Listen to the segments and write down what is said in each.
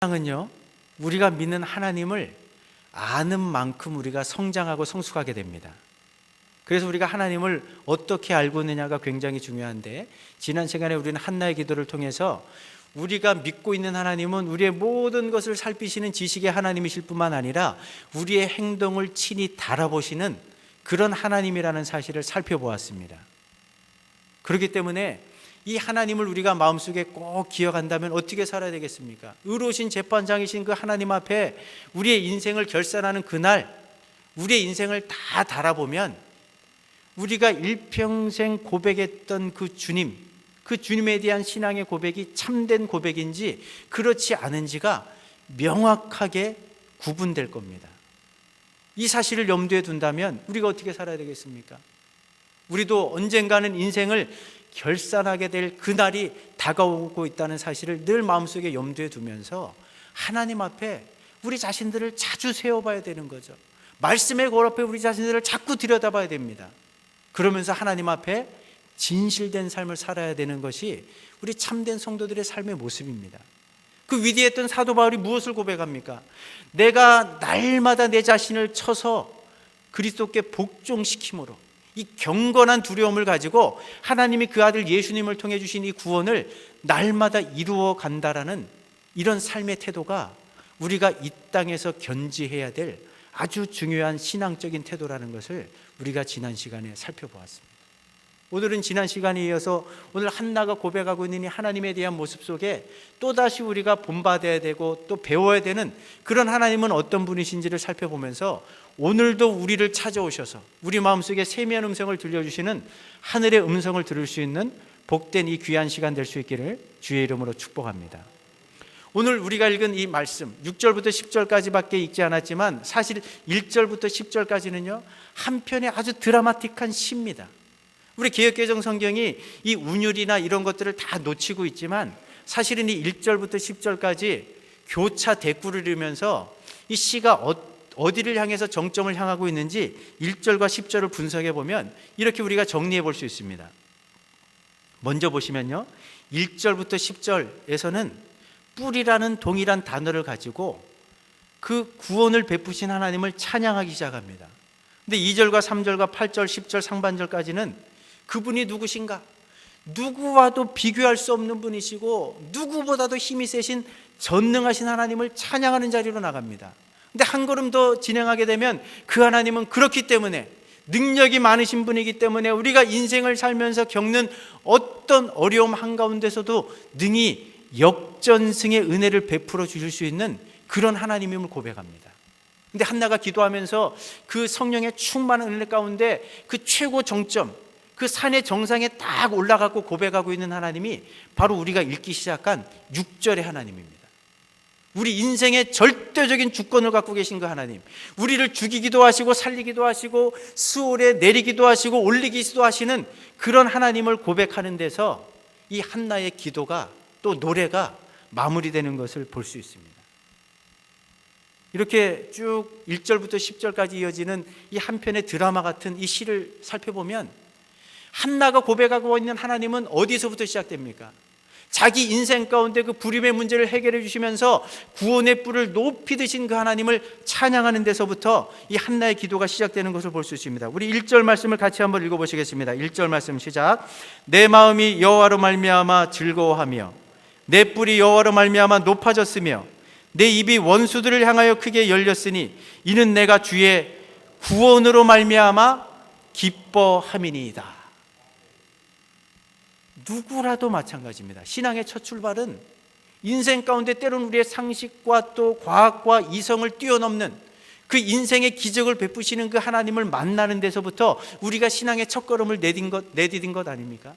신앙은요, 우리가 믿는 하나님을 아는 만큼 우리가 성장하고 성숙하게 됩니다. 그래서 우리가 하나님을 어떻게 알고 있느냐가 굉장히 중요한데, 지난 시간에 우리는 한나의 기도를 통해서 우리가 믿고 있는 하나님은 우리의 모든 것을 살피시는 지식의 하나님이실 뿐만 아니라 우리의 행동을 친히 달아보시는 그런 하나님이라는 사실을 살펴보았습니다. 그렇기 때문에 이 하나님을 우리가 마음속에 꼭 기억한다면 어떻게 살아야 되겠습니까? 의로우신 재판장이신 그 하나님 앞에 우리의 인생을 결산하는 그날, 우리의 인생을 다 달아보면 우리가 일평생 고백했던 그 주님에 대한 신앙의 고백이 참된 고백인지 그렇지 않은지가 명확하게 구분될 겁니다. 이 사실을 염두에 둔다면 우리가 어떻게 살아야 되겠습니까? 우리도 언젠가는 인생을 결산하게 될 그날이 다가오고 있다는 사실을 늘 마음속에 염두에 두면서 하나님 앞에 우리 자신들을 자주 세워봐야 되는 거죠. 말씀의 거울 앞에 우리 자신들을 자꾸 들여다봐야 됩니다. 그러면서 하나님 앞에 진실된 삶을 살아야 되는 것이 우리 참된 성도들의 삶의 모습입니다. 그 위대했던 사도 바울이 무엇을 고백합니까? 내가 날마다 내 자신을 쳐서 그리스도께 복종시킴으로 이 경건한 두려움을 가지고 하나님이 그 아들 예수님을 통해 주신 이 구원을 날마다 이루어 간다라는 이런 삶의 태도가 우리가 이 땅에서 견지해야 될 아주 중요한 신앙적인 태도라는 것을 우리가 지난 시간에 살펴보았습니다. 오늘은 지난 시간에 이어서 오늘 한나가 고백하고 있는 이 하나님에 대한 모습 속에 또다시 우리가 본받아야 되고 또 배워야 되는 그런 하나님은 어떤 분이신지를 살펴보면서 오늘도 우리를 찾아오셔서 우리 마음속에 세미한 음성을 들려주시는 하늘의 음성을 들을 수 있는 복된 이 귀한 시간 될 수 있기를 주의 이름으로 축복합니다. 오늘 우리가 읽은 이 말씀 6절부터 10절까지밖에 읽지 않았지만 사실 1절부터 10절까지는요 한편의 아주 드라마틱한 시입니다. 우리 개역개정 성경이 이 운율이나 이런 것들을 다 놓치고 있지만 사실은 이 1절부터 10절까지 교차 대꾸를 이루면서 이 시가 어디를 향해서 정점을 향하고 있는지 1절과 10절을 분석해 보면 이렇게 우리가 정리해 볼 수 있습니다. 먼저 보시면요 1절부터 10절에서는 뿔이라는 동일한 단어를 가지고 그 구원을 베푸신 하나님을 찬양하기 시작합니다. 근데 2절과 3절과 8절, 10절 상반절까지는 그분이 누구신가? 누구와도 비교할 수 없는 분이시고 누구보다도 힘이 세신 전능하신 하나님을 찬양하는 자리로 나갑니다. 근데 한 걸음 더 진행하게 되면 그 하나님은 그렇기 때문에 능력이 많으신 분이기 때문에 우리가 인생을 살면서 겪는 어떤 어려움 한가운데서도 능히 역전승의 은혜를 베풀어 주실 수 있는 그런 하나님임을 고백합니다. 근데 한나가 기도하면서 그 성령의 충만한 은혜 가운데 그 최고 정점, 그 산의 정상에 딱 올라가고 고백하고 있는 하나님이 바로 우리가 읽기 시작한 6절의 하나님입니다. 우리 인생의 절대적인 주권을 갖고 계신 그 하나님, 우리를 죽이기도 하시고 살리기도 하시고 수월에 내리기도 하시고 올리기도 하시는 그런 하나님을 고백하는 데서 이 한나의 기도가 또 노래가 마무리되는 것을 볼 수 있습니다. 이렇게 쭉 1절부터 10절까지 이어지는 이 한편의 드라마 같은 이 시를 살펴보면 한나가 고백하고 있는 하나님은 어디서부터 시작됩니까? 자기 인생 가운데 그 불임의 문제를 해결해 주시면서 구원의 뿔을 높이 드신 그 하나님을 찬양하는 데서부터 이 한나의 기도가 시작되는 것을 볼 수 있습니다. 우리 1절 말씀을 같이 한번 읽어보시겠습니다. 1절 말씀 시작. 내 마음이 여호와로 말미암아 즐거워하며 내 뿔이 여호와로 말미암아 높아졌으며 내 입이 원수들을 향하여 크게 열렸으니 이는 내가 주의 구원으로 말미암아 기뻐함이니이다. 누구라도 마찬가지입니다. 신앙의 첫 출발은 인생 가운데 때로는 우리의 상식과 또 과학과 이성을 뛰어넘는 그 인생의 기적을 베푸시는 그 하나님을 만나는 데서부터 우리가 신앙의 첫걸음을 내디딘 것 아닙니까?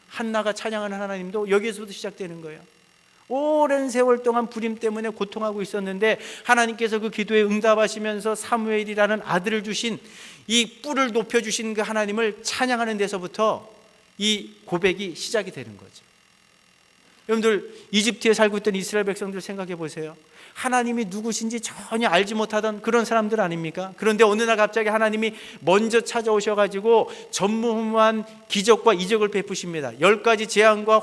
한나가 찬양하는 하나님도 여기에서부터 시작되는 거예요. 오랜 세월 동안 불임 때문에 고통하고 있었는데 하나님께서 그 기도에 응답하시면서 사무엘이라는 아들을 주신 이 뿔을 높여주신 그 하나님을 찬양하는 데서부터 이 고백이 시작이 되는 거죠. 여러분들 이집트에 살고 있던 이스라엘 백성들 생각해 보세요. 하나님이 누구신지 전혀 알지 못하던 그런 사람들 아닙니까? 그런데 어느 날 갑자기 하나님이 먼저 찾아오셔가지고 전무후무한 기적과 이적을 베푸십니다. 10가지 재앙과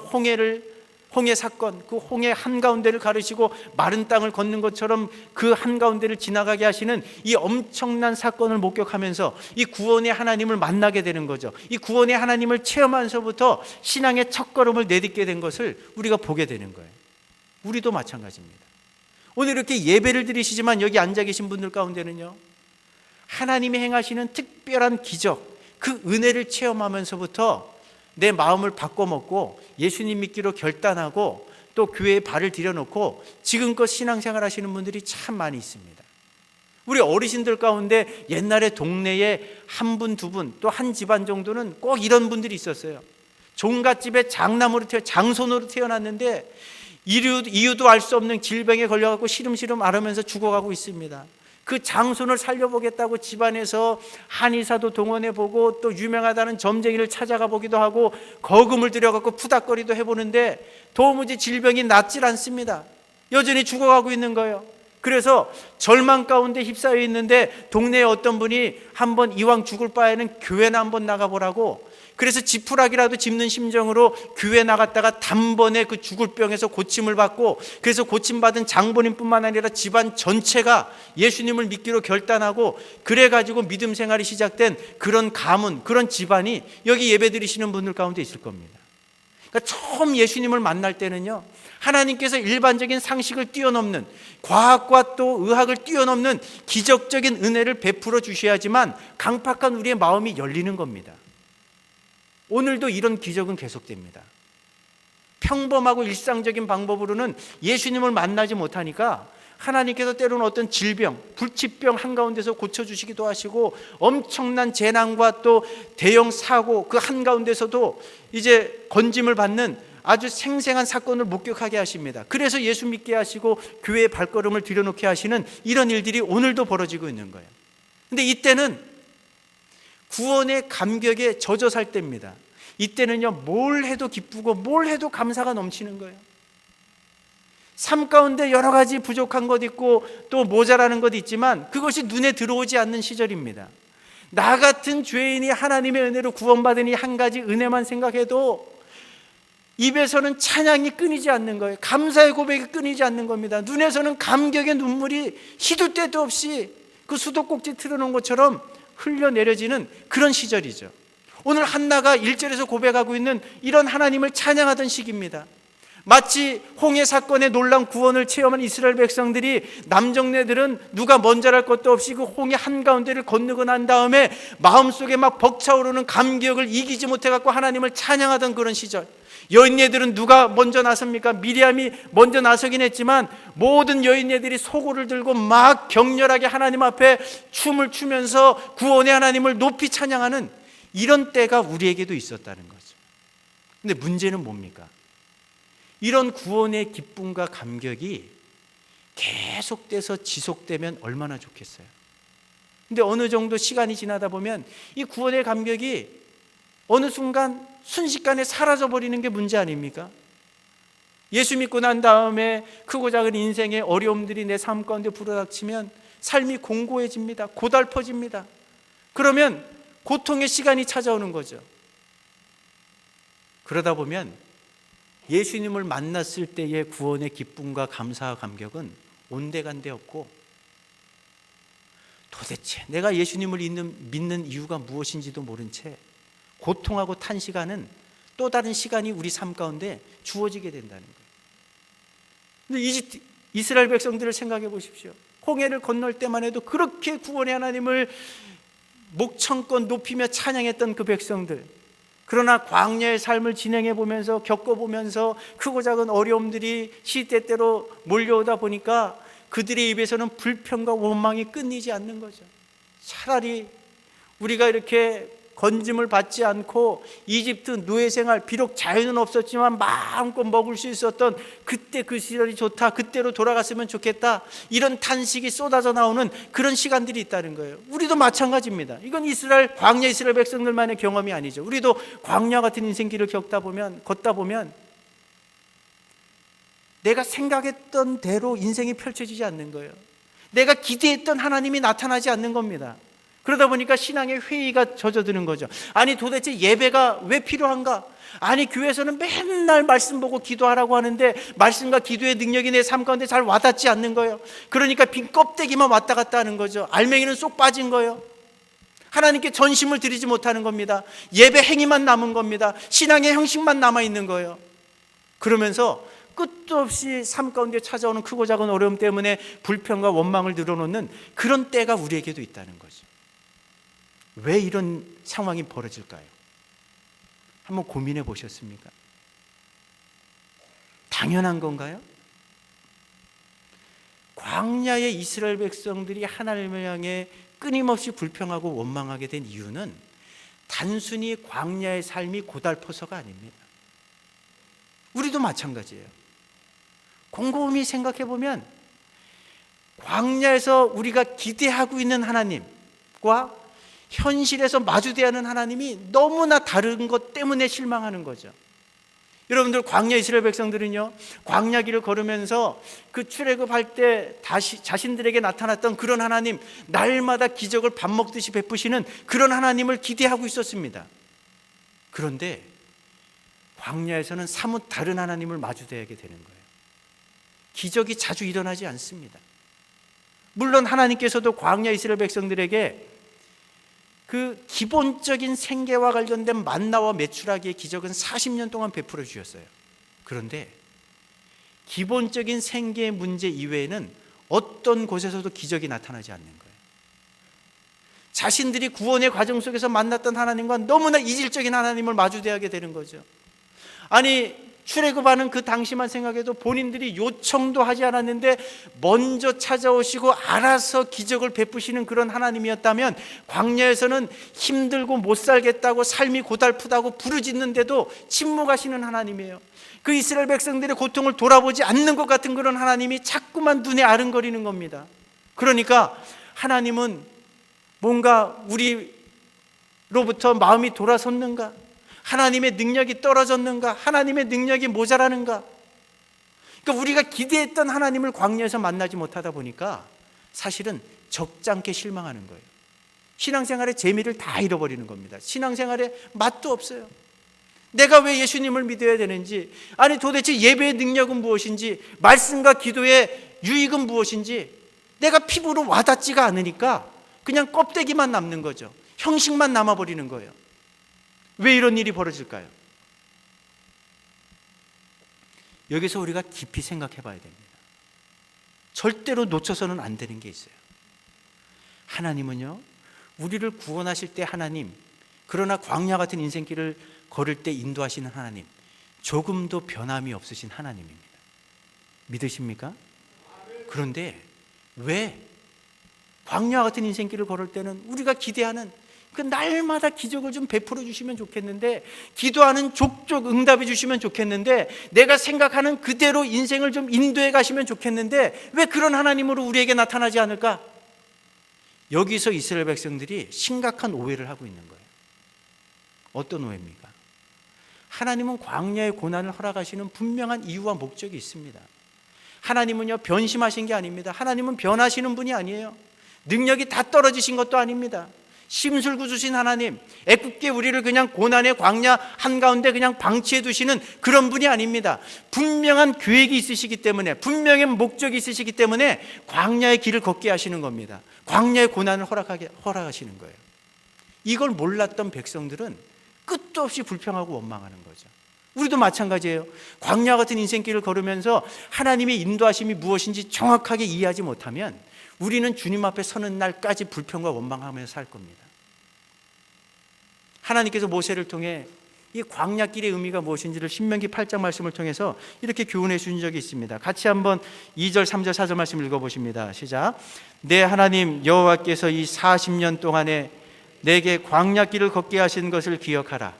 홍해 사건, 그 홍해 한가운데를 가르시고 마른 땅을 걷는 것처럼 그 한가운데를 지나가게 하시는 이 엄청난 사건을 목격하면서 이 구원의 하나님을 만나게 되는 거죠. 이 구원의 하나님을 체험하면서부터 신앙의 첫걸음을 내딛게 된 것을 우리가 보게 되는 거예요. 우리도 마찬가지입니다. 오늘 이렇게 예배를 드리시지만 여기 앉아 계신 분들 가운데는요, 하나님이 행하시는 특별한 기적, 그 은혜를 체험하면서부터 내 마음을 바꿔먹고 예수님 믿기로 결단하고 또 교회에 발을 들여놓고 지금껏 신앙생활 하시는 분들이 참 많이 있습니다. 우리 어르신들 가운데 옛날에 동네에 한 분, 두 분, 또 한 집안 정도는 꼭 이런 분들이 있었어요. 종갓집에 장손으로 태어났는데 이유도 알 수 없는 질병에 걸려갖고 시름시름 앓으면서 죽어가고 있습니다. 그 장손을 살려보겠다고 집안에서 한의사도 동원해보고 또 유명하다는 점쟁이를 찾아가 보기도 하고 거금을 들여갖고 푸닥거리도 해보는데 도무지 질병이 낫질 않습니다. 여전히 죽어가고 있는 거예요. 그래서 절망 가운데 휩싸여 있는데 동네에 어떤 분이 한번 이왕 죽을 바에는 교회나 한번 나가보라고, 그래서 지푸라기라도 짚는 심정으로 교회 나갔다가 단번에 그 죽을 병에서 고침을 받고, 그래서 고침받은 장본인뿐만 아니라 집안 전체가 예수님을 믿기로 결단하고 그래가지고 믿음 생활이 시작된 그런 가문, 그런 집안이 여기 예배드리시는 분들 가운데 있을 겁니다. 그러니까 처음 예수님을 만날 때는요, 하나님께서 일반적인 상식을 뛰어넘는, 과학과 또 의학을 뛰어넘는 기적적인 은혜를 베풀어 주셔야지만 강팍한 우리의 마음이 열리는 겁니다. 오늘도 이런 기적은 계속됩니다. 평범하고 일상적인 방법으로는 예수님을 만나지 못하니까 하나님께서 때로는 어떤 질병, 불치병 한가운데서 고쳐주시기도 하시고 엄청난 재난과 또 대형 사고 그 한가운데서도 이제 건짐을 받는 아주 생생한 사건을 목격하게 하십니다. 그래서 예수 믿게 하시고 교회의 발걸음을 들여놓게 하시는 이런 일들이 오늘도 벌어지고 있는 거예요. 근데 이때는 구원의 감격에 젖어 살 때입니다. 이때는요, 뭘 해도 기쁘고 뭘 해도 감사가 넘치는 거예요. 삶 가운데 여러 가지 부족한 것 있고 또 모자라는 것 있지만 그것이 눈에 들어오지 않는 시절입니다. 나 같은 죄인이 하나님의 은혜로 구원받으니 한 가지 은혜만 생각해도 입에서는 찬양이 끊이지 않는 거예요. 감사의 고백이 끊이지 않는 겁니다. 눈에서는 감격의 눈물이 시도 때도 없이 그 수도꼭지 틀어놓은 것처럼 흘러내려지는 그런 시절이죠. 오늘 한나가 1절에서 고백하고 있는 이런 하나님을 찬양하던 시기입니다. 마치 홍해 사건의 놀라운 구원을 체험한 이스라엘 백성들이 남정네들은 누가 먼저랄 것도 없이 그 홍해 한가운데를 건너고 난 다음에 마음속에 막 벅차오르는 감격을 이기지 못해갖고 하나님을 찬양하던 그런 시절. 여인네들은 누가 먼저 나섭니까? 미리암이 먼저 나서긴 했지만 모든 여인네들이 소고를 들고 막 격렬하게 하나님 앞에 춤을 추면서 구원의 하나님을 높이 찬양하는 이런 때가 우리에게도 있었다는 거죠. 근데 문제는 뭡니까? 이런 구원의 기쁨과 감격이 계속돼서 지속되면 얼마나 좋겠어요. 근데 어느 정도 시간이 지나다 보면 이 구원의 감격이 어느 순간 순식간에 사라져버리는 게 문제 아닙니까? 예수 믿고 난 다음에 크고 작은 인생의 어려움들이 내 삶 가운데 불어닥치면 삶이 공고해집니다. 고달퍼집니다. 그러면 고통의 시간이 찾아오는 거죠. 그러다 보면 예수님을 만났을 때의 구원의 기쁨과 감사와 감격은 온데간데 없고 도대체 내가 예수님을 믿는 이유가 무엇인지도 모른 채 고통하고 탄식하는 또 다른 시간이 우리 삶 가운데 주어지게 된다는 거예요. 근데 이스라엘 백성들을 생각해 보십시오. 홍해를 건널 때만 해도 그렇게 구원의 하나님을 목청껏 높이며 찬양했던 그 백성들, 그러나 광야의 삶을 진행해 보면서 겪어보면서 크고 작은 어려움들이 시때때로 몰려오다 보니까 그들의 입에서는 불평과 원망이 끊이지 않는 거죠. 차라리 우리가 이렇게 건짐을 받지 않고 이집트 노예 생활, 비록 자유는 없었지만 마음껏 먹을 수 있었던 그때 그 시절이 좋다, 그때로 돌아갔으면 좋겠다, 이런 탄식이 쏟아져 나오는 그런 시간들이 있다는 거예요. 우리도 마찬가지입니다. 이건 광야 이스라엘 백성들만의 경험이 아니죠. 우리도 광야 같은 인생길을 걷다 보면 내가 생각했던 대로 인생이 펼쳐지지 않는 거예요. 내가 기대했던 하나님이 나타나지 않는 겁니다. 그러다 보니까 신앙의 회의가 젖어드는 거죠. 아니 도대체 예배가 왜 필요한가? 아니 교회에서는 맨날 말씀 보고 기도하라고 하는데 말씀과 기도의 능력이 내 삶 가운데 잘 와닿지 않는 거예요. 그러니까 빈 껍데기만 왔다 갔다 하는 거죠. 알맹이는 쏙 빠진 거예요. 하나님께 전심을 드리지 못하는 겁니다. 예배 행위만 남은 겁니다. 신앙의 형식만 남아있는 거예요. 그러면서 끝도 없이 삶 가운데 찾아오는 크고 작은 어려움 때문에 불평과 원망을 늘어놓는 그런 때가 우리에게도 있다는 거죠. 왜 이런 상황이 벌어질까요? 한번 고민해 보셨습니까? 당연한 건가요? 광야의 이스라엘 백성들이 하나님을 향해 끊임없이 불평하고 원망하게 된 이유는 단순히 광야의 삶이 고달퍼서가 아닙니다. 우리도 마찬가지예요. 곰곰이 생각해 보면 광야에서 우리가 기대하고 있는 하나님과 현실에서 마주대야 하는 하나님이 너무나 다른 것 때문에 실망하는 거죠. 여러분들 광야 이스라엘 백성들은요, 광야 길을 걸으면서 그 출애굽할 때 다시 자신들에게 나타났던 그런 하나님, 날마다 기적을 밥 먹듯이 베푸시는 그런 하나님을 기대하고 있었습니다. 그런데 광야에서는 사뭇 다른 하나님을 마주대하게 되는 거예요. 기적이 자주 일어나지 않습니다. 물론 하나님께서도 광야 이스라엘 백성들에게 그 기본적인 생계와 관련된 만나와 메추라기의 기적은 40년 동안 베풀어 주셨어요. 그런데 기본적인 생계의 문제 이외에는 어떤 곳에서도 기적이 나타나지 않는 거예요. 자신들이 구원의 과정 속에서 만났던 하나님과 너무나 이질적인 하나님을 마주대하게 되는 거죠. 아니 출애굽하는 그 당시만 생각해도 본인들이 요청도 하지 않았는데 먼저 찾아오시고 알아서 기적을 베푸시는 그런 하나님이었다면 광야에서는 힘들고 못 살겠다고 삶이 고달프다고 부르짖는데도 침묵하시는 하나님이에요. 그 이스라엘 백성들의 고통을 돌아보지 않는 것 같은 그런 하나님이 자꾸만 눈에 아른거리는 겁니다. 그러니까 하나님은 뭔가 우리로부터 마음이 돌아섰는가? 하나님의 능력이 떨어졌는가? 하나님의 능력이 모자라는가? 그러니까 우리가 기대했던 하나님을 광야에서 만나지 못하다 보니까 사실은 적잖게 실망하는 거예요. 신앙생활의 재미를 다 잃어버리는 겁니다. 신앙생활에 맛도 없어요. 내가 왜 예수님을 믿어야 되는지, 아니 도대체 예배의 능력은 무엇인지, 말씀과 기도의 유익은 무엇인지 내가 피부로 와닿지가 않으니까 그냥 껍데기만 남는 거죠. 형식만 남아버리는 거예요. 왜 이런 일이 벌어질까요? 여기서 우리가 깊이 생각해 봐야 됩니다. 절대로 놓쳐서는 안 되는 게 있어요. 하나님은요, 우리를 구원하실 때 하나님, 그러나 광야 같은 인생길을 걸을 때 인도하시는 하나님, 조금도 변함이 없으신 하나님입니다. 믿으십니까? 그런데 왜 광야 같은 인생길을 걸을 때는 우리가 기대하는 그 날마다 기적을 좀 베풀어 주시면 좋겠는데, 기도하는 족족 응답해 주시면 좋겠는데, 내가 생각하는 그대로 인생을 좀 인도해 가시면 좋겠는데 왜 그런 하나님으로 우리에게 나타나지 않을까? 여기서 이스라엘 백성들이 심각한 오해를 하고 있는 거예요. 어떤 오해입니까? 하나님은 광야의 고난을 허락하시는 분명한 이유와 목적이 있습니다. 하나님은요, 변심하신 게 아닙니다. 하나님은 변하시는 분이 아니에요. 능력이 다 떨어지신 것도 아닙니다. 심술궂으신 하나님, 애굽게 우리를 그냥 고난의 광야 한가운데 그냥 방치해 두시는 그런 분이 아닙니다. 분명한 계획이 있으시기 때문에, 분명한 목적이 있으시기 때문에 광야의 길을 걷게 하시는 겁니다. 광야의 고난을 허락하시는 거예요. 이걸 몰랐던 백성들은 끝도 없이 불평하고 원망하는 거죠. 우리도 마찬가지예요. 광야 같은 인생길을 걸으면서 하나님의 인도하심이 무엇인지 정확하게 이해하지 못하면 우리는 주님 앞에 서는 날까지 불평과 원망하면서 살 겁니다. 하나님께서 모세를 통해 이 광야길의 의미가 무엇인지를 신명기 8장 말씀을 통해서 이렇게 교훈해 주신 적이 있습니다. 같이 한번 2절, 3절, 4절 말씀 읽어보십니다. 시작. 내 하나님 여호와께서 이 40년 동안에 내게 광야길을 걷게 하신 것을 기억하라.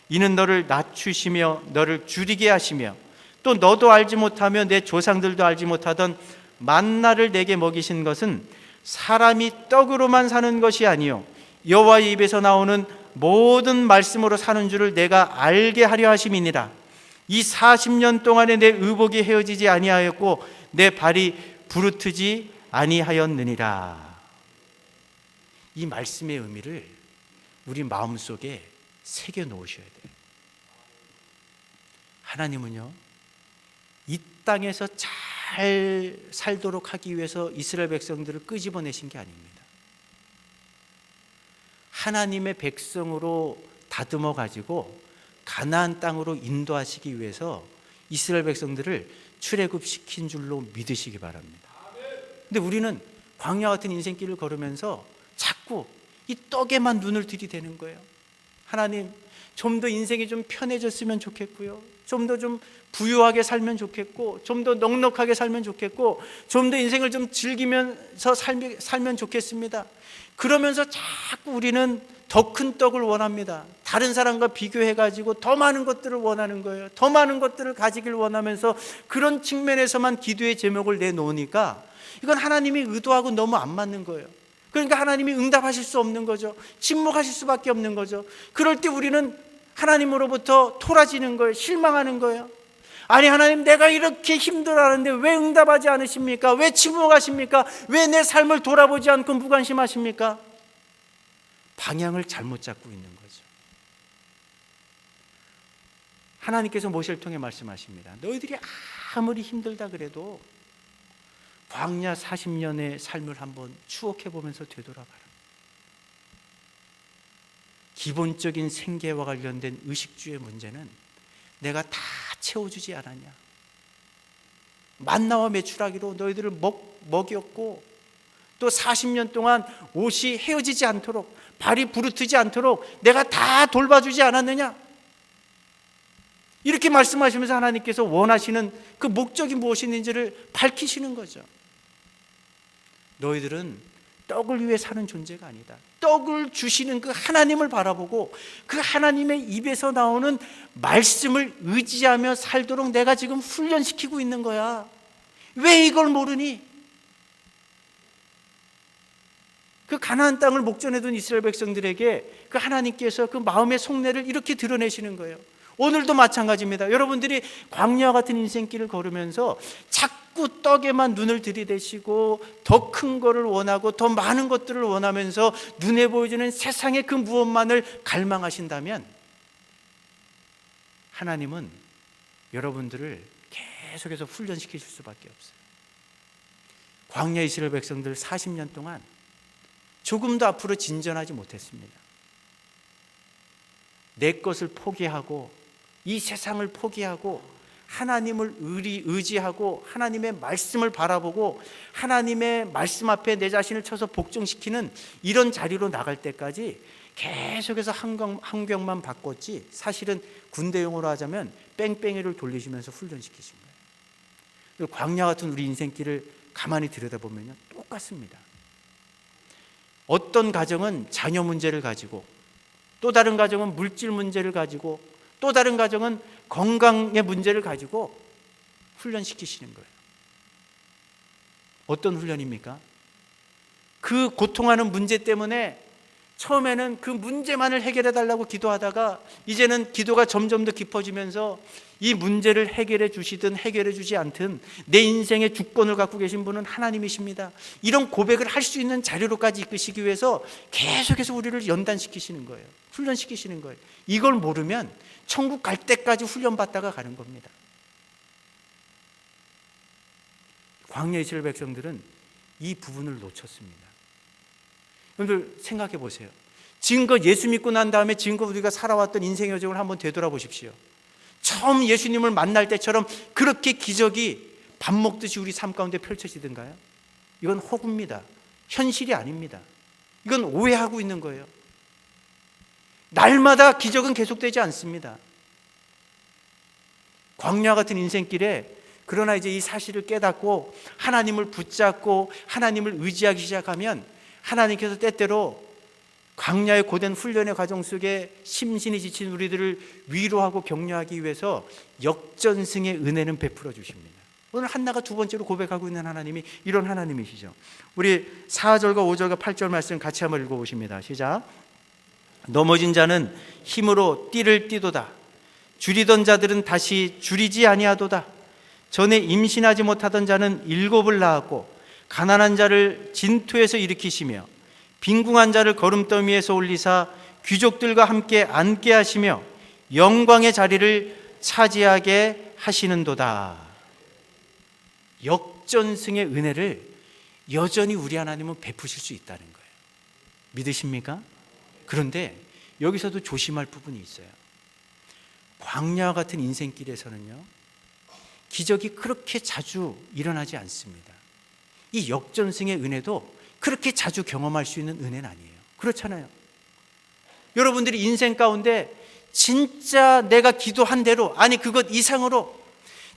이는 너를 낮추시며 너를 줄이게 하시며 또 너도 알지 못하며 내 조상들도 알지 못하던 만나를 내게 먹이신 것은 사람이 떡으로만 사는 것이 아니요 여호와의 입에서 나오는 모든 말씀으로 사는 줄을 내가 알게 하려 하심이니라. 이 40년 동안에 내 의복이 헤어지지 아니하였고 내 발이 부르트지 아니하였느니라. 이 말씀의 의미를 우리 마음속에 새겨 놓으셔야 돼요. 하나님은요, 이 땅에서 잘 살도록 하기 위해서 이스라엘 백성들을 끄집어내신 게 아닙니다. 하나님의 백성으로 다듬어 가지고 가나안 땅으로 인도하시기 위해서 이스라엘 백성들을 출애굽시킨 줄로 믿으시기 바랍니다. 근데 우리는 광야 같은 인생길을 걸으면서 자꾸 이 떡에만 눈을 들이대는 거예요. 하나님, 좀 더 인생이 좀 편해졌으면 좋겠고요, 좀 더 좀 부유하게 살면 좋겠고, 좀 더 넉넉하게 살면 좋겠고, 좀 더 인생을 좀 즐기면서 살면 좋겠습니다. 그러면서 자꾸 우리는 더 큰 떡을 원합니다. 다른 사람과 비교해가지고 더 많은 것들을 원하는 거예요. 더 많은 것들을 가지길 원하면서 그런 측면에서만 기도의 제목을 내놓으니까 이건 하나님이 의도하고 너무 안 맞는 거예요. 그러니까 하나님이 응답하실 수 없는 거죠. 침묵하실 수밖에 없는 거죠. 그럴 때 우리는 하나님으로부터 토라지는 거예요. 실망하는 거예요. 아니, 하나님, 내가 이렇게 힘들어하는데 왜 응답하지 않으십니까? 왜 침묵하십니까? 왜 내 삶을 돌아보지 않고 무관심하십니까? 방향을 잘못 잡고 있는 거죠. 하나님께서 모세를 통해 말씀하십니다. 너희들이 아무리 힘들다 그래도 광야 40년의 삶을 한번 추억해 보면서 되돌아봐라. 기본적인 생계와 관련된 의식주의 문제는 내가 다 채워주지 않았냐. 만나와 메추라기로 너희들을 먹였고, 또 40년 동안 옷이 헤어지지 않도록, 발이 부르트지 않도록 내가 다 돌봐주지 않았느냐. 이렇게 말씀하시면서 하나님께서 원하시는 그 목적이 무엇인지를 밝히시는 거죠. 너희들은 떡을 위해 사는 존재가 아니다. 떡을 주시는 그 하나님을 바라보고 그 하나님의 입에서 나오는 말씀을 의지하며 살도록 내가 지금 훈련시키고 있는 거야. 왜 이걸 모르니? 그 가나안 땅을 목전에 둔 이스라엘 백성들에게 그 하나님께서 그 마음의 속내를 이렇게 드러내시는 거예요. 오늘도 마찬가지입니다. 여러분들이 광야와 같은 인생길을 걸으면서 자꾸 떡에만 눈을 들이대시고 더 큰 거를 원하고 더 많은 것들을 원하면서 눈에 보여지는 세상의 그 무엇만을 갈망하신다면 하나님은 여러분들을 계속해서 훈련시키실 수밖에 없어요. 광야 이스라엘 백성들 40년 동안 조금도 앞으로 진전하지 못했습니다. 내 것을 포기하고 이 세상을 포기하고 하나님을 의지하고 하나님의 말씀을 바라보고 하나님의 말씀 앞에 내 자신을 쳐서 복종시키는 이런 자리로 나갈 때까지 계속해서 환경만 바꿨지, 사실은 군대용어로 하자면 뺑뺑이를 돌리시면서 훈련시키신 거예요. 광야 같은 우리 인생길을 가만히 들여다보면요, 똑같습니다. 어떤 가정은 자녀 문제를 가지고, 또 다른 가정은 물질 문제를 가지고, 또 다른 가정은 건강의 문제를 가지고 훈련시키시는 거예요. 어떤 훈련입니까? 그 고통하는 문제 때문에 처음에는 그 문제만을 해결해 달라고 기도하다가 이제는 기도가 점점 더 깊어지면서 이 문제를 해결해 주시든 해결해 주지 않든 내 인생의 주권을 갖고 계신 분은 하나님이십니다. 이런 고백을 할 수 있는 자리로까지 이끄시기 위해서 계속해서 우리를 연단시키시는 거예요. 훈련시키시는 거예요. 이걸 모르면 천국 갈 때까지 훈련받다가 가는 겁니다. 광야 이스라엘 백성들은 이 부분을 놓쳤습니다. 여러분들 생각해 보세요. 지금껏 예수 믿고 난 다음에 지금껏 우리가 살아왔던 인생의 여정을 한번 되돌아보십시오. 처음 예수님을 만날 때처럼 그렇게 기적이 밥 먹듯이 우리 삶 가운데 펼쳐지던가요? 이건 호구입니다. 현실이 아닙니다. 이건 오해하고 있는 거예요. 날마다 기적은 계속되지 않습니다. 광야 같은 인생길에 그러나 이제 이 사실을 깨닫고 하나님을 붙잡고 하나님을 의지하기 시작하면 하나님께서 때때로 광야의 고된 훈련의 과정 속에 심신이 지친 우리들을 위로하고 격려하기 위해서 역전승의 은혜는 베풀어 주십니다. 오늘 한나가 두 번째로 고백하고 있는 하나님이 이런 하나님이시죠. 우리 4절과 5절과 8절 말씀 같이 한번 읽어보십니다. 시작. 넘어진 자는 힘으로 띠를 띠도다. 줄이던 자들은 다시 줄이지 아니하도다. 전에 임신하지 못하던 자는 7을 낳았고 가난한 자를 진토에서 일으키시며 빈궁한 자를 걸음더미에서 올리사 귀족들과 함께 앉게 하시며 영광의 자리를 차지하게 하시는도다. 역전승의 은혜를 여전히 우리 하나님은 베푸실 수 있다는 거예요. 믿으십니까? 그런데 여기서도 조심할 부분이 있어요. 광야와 같은 인생길에서는요, 기적이 그렇게 자주 일어나지 않습니다. 이 역전승의 은혜도 그렇게 자주 경험할 수 있는 은혜는 아니에요. 그렇잖아요. 여러분들이 인생 가운데 진짜 내가 기도한 대로, 아니 그것 이상으로,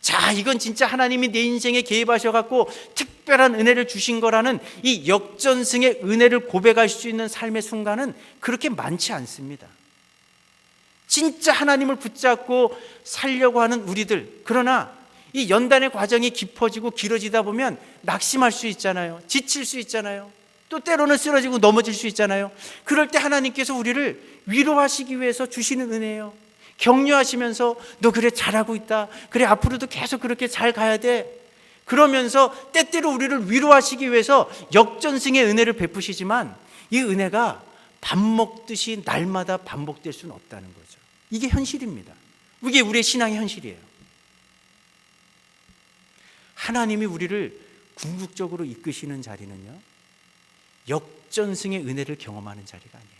자 이건 진짜 하나님이 내 인생에 개입하셔갖고 특별한 은혜를 주신 거라는 이 역전승의 은혜를 고백할 수 있는 삶의 순간은 그렇게 많지 않습니다. 진짜 하나님을 붙잡고 살려고 하는 우리들, 그러나 이 연단의 과정이 깊어지고 길어지다 보면 낙심할 수 있잖아요. 지칠 수 있잖아요. 또 때로는 쓰러지고 넘어질 수 있잖아요. 그럴 때 하나님께서 우리를 위로하시기 위해서 주시는 은혜예요. 격려하시면서 너 그래 잘하고 있다, 그래 앞으로도 계속 그렇게 잘 가야 돼, 그러면서 때때로 우리를 위로하시기 위해서 역전승의 은혜를 베푸시지만 이 은혜가 밥 먹듯이 날마다 반복될 수는 없다는 거죠. 이게 현실입니다. 이게 우리의 신앙의 현실이에요. 하나님이 우리를 궁극적으로 이끄시는 자리는요, 역전승의 은혜를 경험하는 자리가 아니에요.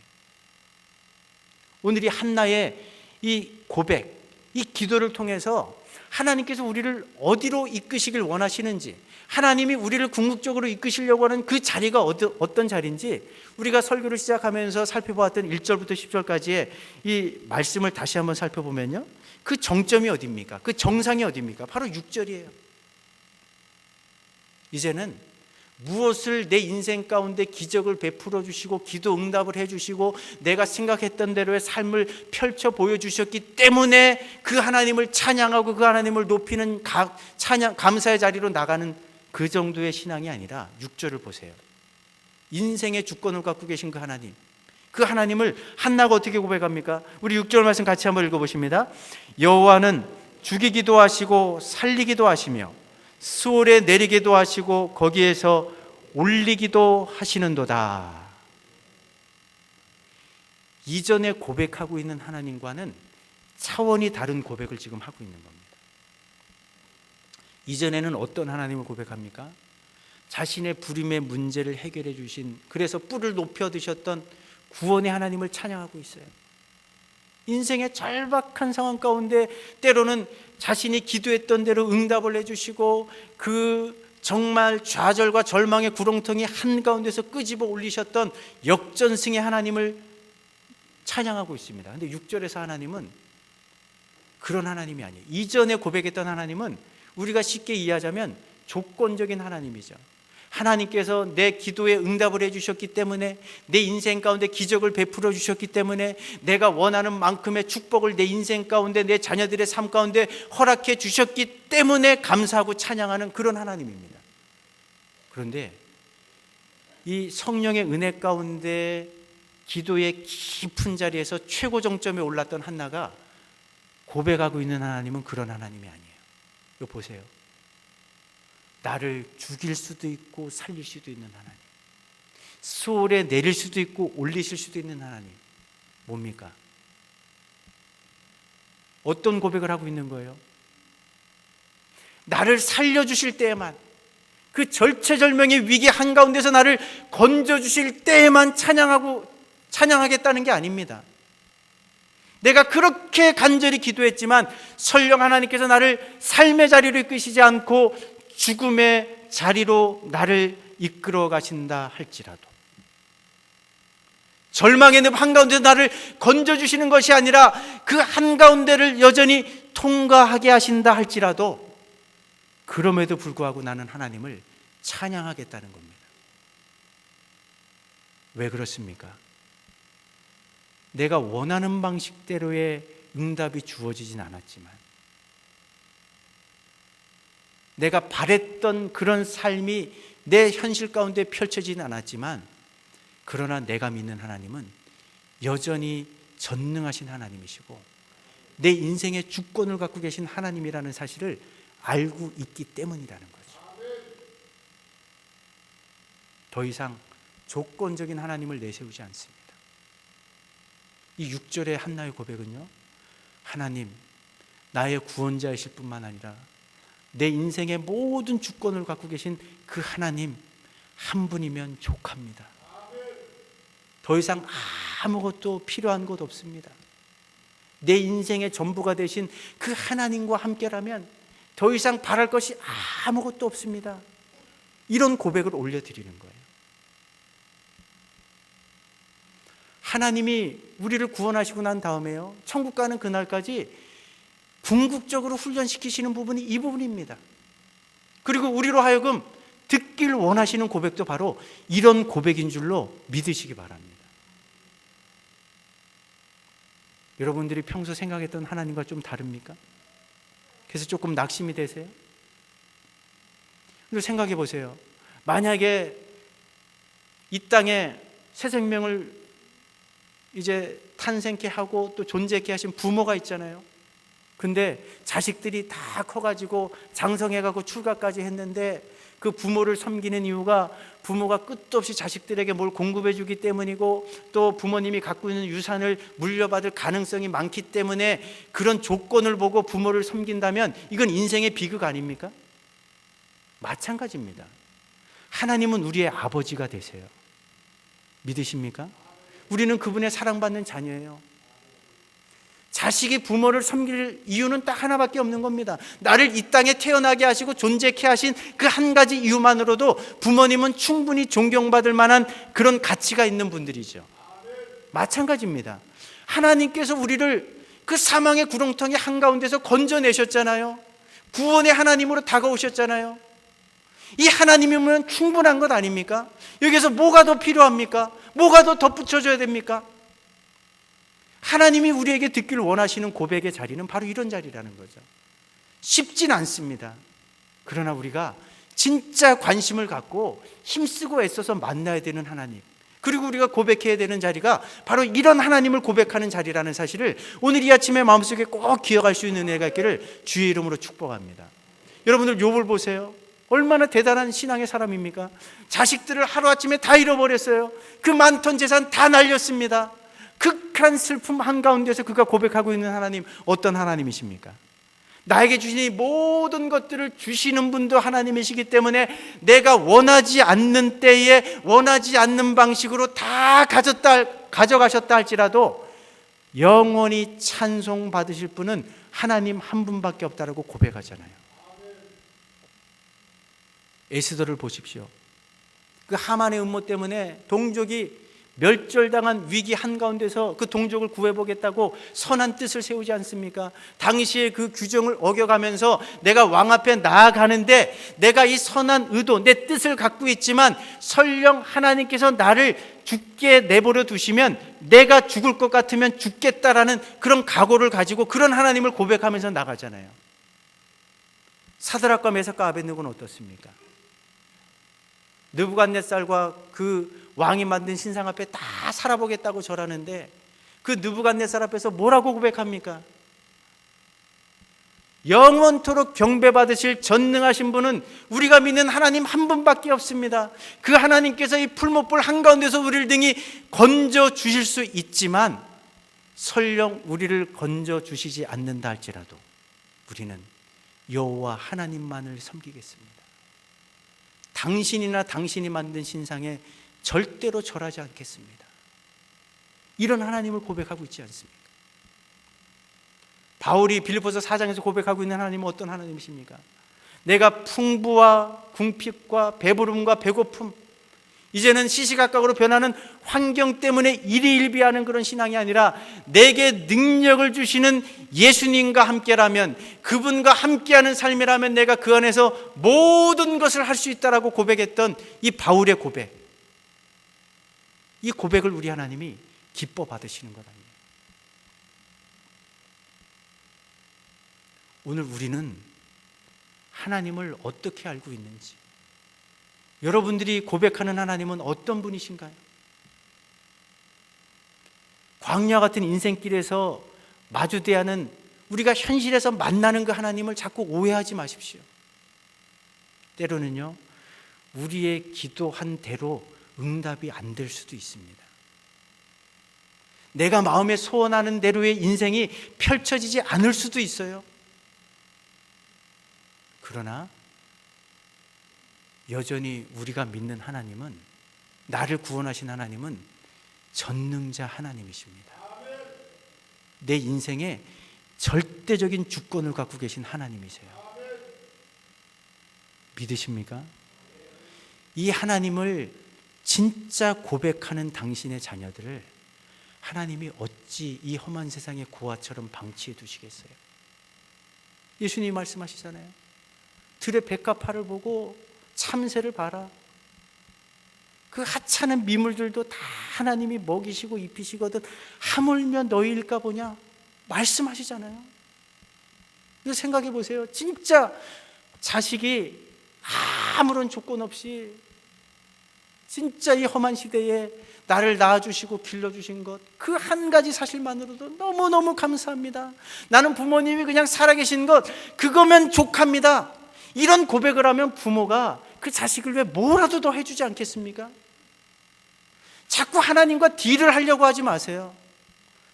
오늘 이 한나의 이 고백, 이 기도를 통해서 하나님께서 우리를 어디로 이끄시길 원하시는지, 하나님이 우리를 궁극적으로 이끄시려고 하는 그 자리가 어떤 자리인지 우리가 설교를 시작하면서 살펴보았던 1절부터 10절까지의 이 말씀을 다시 한번 살펴보면요, 그 정점이 어디입니까? 그 정상이 어디입니까? 바로 6절이에요. 이제는 무엇을 내 인생 가운데 기적을 베풀어 주시고 기도 응답을 해 주시고 내가 생각했던 대로의 삶을 펼쳐 보여주셨기 때문에 그 하나님을 찬양하고 그 하나님을 높이는 찬양, 감사의 자리로 나가는 그 정도의 신앙이 아니라 6절을 보세요. 인생의 주권을 갖고 계신 그 하나님, 그 하나님을 한나가 어떻게 고백합니까? 우리 6절 말씀 같이 한번 읽어보십니다. 여호와는 죽이기도 하시고 살리기도 하시며 수월에 내리기도 하시고 거기에서 올리기도 하시는도다. 이전에 고백하고 있는 하나님과는 차원이 다른 고백을 지금 하고 있는 겁니다. 이전에는 어떤 하나님을 고백합니까? 자신의 부림의 문제를 해결해 주신, 그래서 뿔을 높여 드셨던 구원의 하나님을 찬양하고 있어요. 인생의 절박한 상황 가운데 때로는 자신이 기도했던 대로 응답을 해주시고 그 정말 좌절과 절망의 구렁텅이 한가운데서 끄집어 올리셨던 역전승의 하나님을 찬양하고 있습니다. 그런데 6절에서 하나님은 그런 하나님이 아니에요. 이전에 고백했던 하나님은 우리가 쉽게 이해하자면 조건적인 하나님이죠. 하나님께서 내 기도에 응답을 해주셨기 때문에, 내 인생 가운데 기적을 베풀어 주셨기 때문에, 내가 원하는 만큼의 축복을 내 인생 가운데, 내 자녀들의 삶 가운데 허락해 주셨기 때문에 감사하고 찬양하는 그런 하나님입니다. 그런데 이 성령의 은혜 가운데 기도의 깊은 자리에서 최고 정점에 올랐던 한나가 고백하고 있는 하나님은 그런 하나님이 아니에요. 이거 보세요. 나를 죽일 수도 있고 살릴 수도 있는 하나님, 수월에 내릴 수도 있고 올리실 수도 있는 하나님. 뭡니까? 어떤 고백을 하고 있는 거예요? 나를 살려주실 때에만, 그 절체절명의 위기 한가운데서 나를 건져주실 때에만 찬양하겠다는 게 아닙니다. 내가 그렇게 간절히 기도했지만 설령 하나님께서 나를 삶의 자리로 이끄시지 않고 죽음의 자리로 나를 이끌어 가신다 할지라도, 절망의 늪 한가운데서 나를 건져주시는 것이 아니라 그 한가운데를 여전히 통과하게 하신다 할지라도, 그럼에도 불구하고 나는 하나님을 찬양하겠다는 겁니다. 왜 그렇습니까? 내가 원하는 방식대로의 응답이 주어지진 않았지만, 내가 바랬던 그런 삶이 내 현실 가운데 펼쳐지진 않았지만, 그러나 내가 믿는 하나님은 여전히 전능하신 하나님이시고 내 인생의 주권을 갖고 계신 하나님이라는 사실을 알고 있기 때문이라는 거죠. 더 이상 조건적인 하나님을 내세우지 않습니다. 이 6절의 한나의 고백은요, 하나님, 나의 구원자이실 뿐만 아니라 내 인생의 모든 주권을 갖고 계신 그 하나님 한 분이면 족합니다. 더 이상 아무것도 필요한 것 없습니다. 내 인생의 전부가 되신 그 하나님과 함께라면 더 이상 바랄 것이 아무것도 없습니다. 이런 고백을 올려드리는 거예요. 하나님이 우리를 구원하시고 난 다음에요, 천국 가는 그날까지 궁극적으로 훈련시키시는 부분이 이 부분입니다. 그리고 우리로 하여금 듣길 원하시는 고백도 바로 이런 고백인 줄로 믿으시기 바랍니다. 여러분들이 평소 생각했던 하나님과 좀 다릅니까? 그래서 조금 낙심이 되세요? 그리고 생각해 보세요. 만약에 이 땅에 새 생명을 이제 탄생케 하고 또 존재케 하신 부모가 있잖아요. 근데 자식들이 다 커가지고 장성해가고 출가까지 했는데 그 부모를 섬기는 이유가 부모가 끝도 없이 자식들에게 뭘 공급해 주기 때문이고 또 부모님이 갖고 있는 유산을 물려받을 가능성이 많기 때문에 그런 조건을 보고 부모를 섬긴다면 이건 인생의 비극 아닙니까? 마찬가지입니다. 하나님은 우리의 아버지가 되세요. 믿으십니까? 우리는 그분의 사랑받는 자녀예요. 자식이 부모를 섬길 이유는 딱 하나밖에 없는 겁니다. 나를 이 땅에 태어나게 하시고 존재케 하신 그 한 가지 이유만으로도 부모님은 충분히 존경받을 만한 그런 가치가 있는 분들이죠. 마찬가지입니다. 하나님께서 우리를 그 사망의 구렁텅이 한가운데서 건져내셨잖아요. 구원의 하나님으로 다가오셨잖아요. 이 하나님이면 충분한 것 아닙니까? 여기서 뭐가 더 필요합니까? 뭐가 더 덧붙여줘야 됩니까? 하나님이 우리에게 듣기를 원하시는 고백의 자리는 바로 이런 자리라는 거죠. 쉽진 않습니다. 그러나 우리가 진짜 관심을 갖고 힘쓰고 애써서 만나야 되는 하나님, 그리고 우리가 고백해야 되는 자리가 바로 이런 하나님을 고백하는 자리라는 사실을 오늘 이 아침에 마음속에 꼭 기억할 수 있는 은혜가 있기를 주의 이름으로 축복합니다. 여러분들 욥을 보세요. 얼마나 대단한 신앙의 사람입니까? 자식들을 하루아침에 다 잃어버렸어요. 그 많던 재산 다 날렸습니다. 극한 슬픔 한가운데서 그가 고백하고 있는 하나님, 어떤 하나님이십니까? 나에게 주신 이 모든 것들을 주시는 분도 하나님이시기 때문에 내가 원하지 않는 때에 원하지 않는 방식으로 다 가져가셨다 할지라도 영원히 찬송 받으실 분은 하나님 한 분밖에 없다라고 고백하잖아요. 에스더를 보십시오. 그 하만의 음모 때문에 동족이 멸절당한 위기 한가운데서 그 동족을 구해보겠다고 선한 뜻을 세우지 않습니까? 당시에 그 규정을 어겨가면서 내가 왕 앞에 나아가는데 내가 이 선한 의도, 내 뜻을 갖고 있지만 설령 하나님께서 나를 죽게 내버려 두시면 내가 죽을 것 같으면 죽겠다라는 그런 각오를 가지고 그런 하나님을 고백하면서 나가잖아요. 사드락과 메삭과 아벳느고는 어떻습니까? 느부갓네살과 그 왕이 만든 신상 앞에 다 살아보겠다고 절하는데 그 느부갓네살 앞에서 뭐라고 고백합니까? 영원토록 경배받으실 전능하신 분은 우리가 믿는 하나님 한 분밖에 없습니다. 그 하나님께서 이 풀못불 한가운데서 우리를 등이 건져 주실 수 있지만 설령 우리를 건져 주시지 않는다 할지라도 우리는 여호와 하나님만을 섬기겠습니다. 당신이나 당신이 만든 신상에 절대로 절하지 않겠습니다. 이런 하나님을 고백하고 있지 않습니까? 바울이 빌립보서 4장에서 고백하고 있는 하나님은 어떤 하나님이십니까? 내가 풍부와 궁핍과 배부름과 배고픔, 이제는 시시각각으로 변하는 환경 때문에 일희일비하는 그런 신앙이 아니라 내게 능력을 주시는 예수님과 함께라면, 그분과 함께하는 삶이라면 내가 그 안에서 모든 것을 할 수 있다라고 고백했던 이 바울의 고백, 이 고백을 우리 하나님이 기뻐 받으시는 것 아니에요. 오늘 우리는 하나님을 어떻게 알고 있는지, 여러분들이 고백하는 하나님은 어떤 분이신가요? 광야 같은 인생길에서 마주대하는, 우리가 현실에서 만나는 그 하나님을 자꾸 오해하지 마십시오. 때로는요, 우리의 기도한 대로 응답이 안 될 수도 있습니다. 내가 마음에 소원하는 대로의 인생이 펼쳐지지 않을 수도 있어요. 그러나 여전히 우리가 믿는 하나님은, 나를 구원하신 하나님은 전능자 하나님이십니다. 내 인생에 절대적인 주권을 갖고 계신 하나님이세요. 믿으십니까? 이 하나님을 진짜 고백하는 당신의 자녀들을 하나님이 어찌 이 험한 세상의 고아처럼 방치해 두시겠어요? 예수님이 말씀하시잖아요. 들의 백합화를 보고 참새를 봐라. 그 하찮은 미물들도 다 하나님이 먹이시고 입히시거든 하물며 너희일까 보냐 말씀하시잖아요. 그래서 생각해 보세요. 진짜 자식이 아무런 조건 없이 진짜 이 험한 시대에 나를 낳아주시고 길러주신 것, 그 한 가지 사실만으로도 너무너무 감사합니다. 나는 부모님이 그냥 살아계신 것, 그거면 족합니다. 이런 고백을 하면 부모가 그 자식을 위해 뭐라도 더 해주지 않겠습니까? 자꾸 하나님과 딜을 하려고 하지 마세요.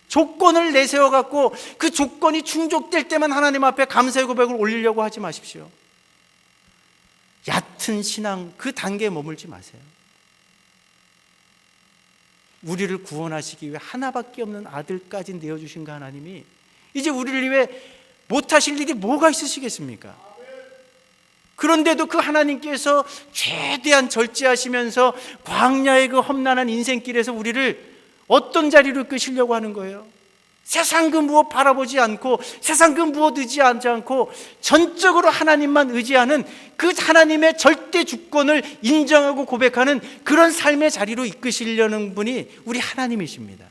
조건을 내세워갖고 그 조건이 충족될 때만 하나님 앞에 감사의 고백을 올리려고 하지 마십시오. 얕은 신앙 그 단계에 머물지 마세요. 우리를 구원하시기 위해 하나밖에 없는 아들까지 내어주신 그 하나님이 이제 우리를 위해 못하실 일이 뭐가 있으시겠습니까? 그런데도 그 하나님께서 최대한 절제하시면서 광야의 그 험난한 인생길에서 우리를 어떤 자리로 이끄시려고 하는 거예요? 세상 그 무엇 바라보지 않고, 세상 그 무엇 의지하지 않고 전적으로 하나님만 의지하는 그 하나님의 절대 주권을 인정하고 고백하는 그런 삶의 자리로 이끄시려는 분이 우리 하나님이십니다.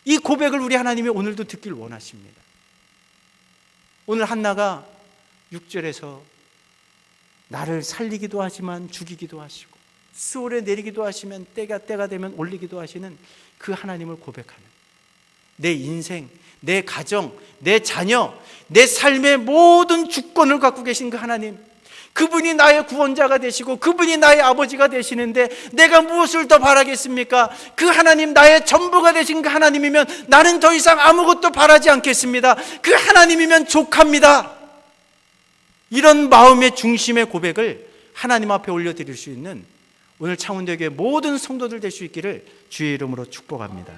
이 고백을 우리 하나님이 오늘도 듣길 원하십니다. 오늘 한나가 6절에서 나를 살리기도 하지만 죽이기도 하시고 수월에 내리기도 하시면 때가 되면 올리기도 하시는 그 하나님을 고백하는, 내 인생, 내 가정, 내 자녀, 내 삶의 모든 주권을 갖고 계신 그 하나님, 그분이 나의 구원자가 되시고 그분이 나의 아버지가 되시는데 내가 무엇을 더 바라겠습니까? 그 하나님, 나의 전부가 되신 그 하나님이면 나는 더 이상 아무것도 바라지 않겠습니다. 그 하나님이면 족합니다. 이런 마음의 중심의 고백을 하나님 앞에 올려드릴 수 있는 오늘 창원대교회 모든 성도들 될 수 있기를 주의 이름으로 축복합니다.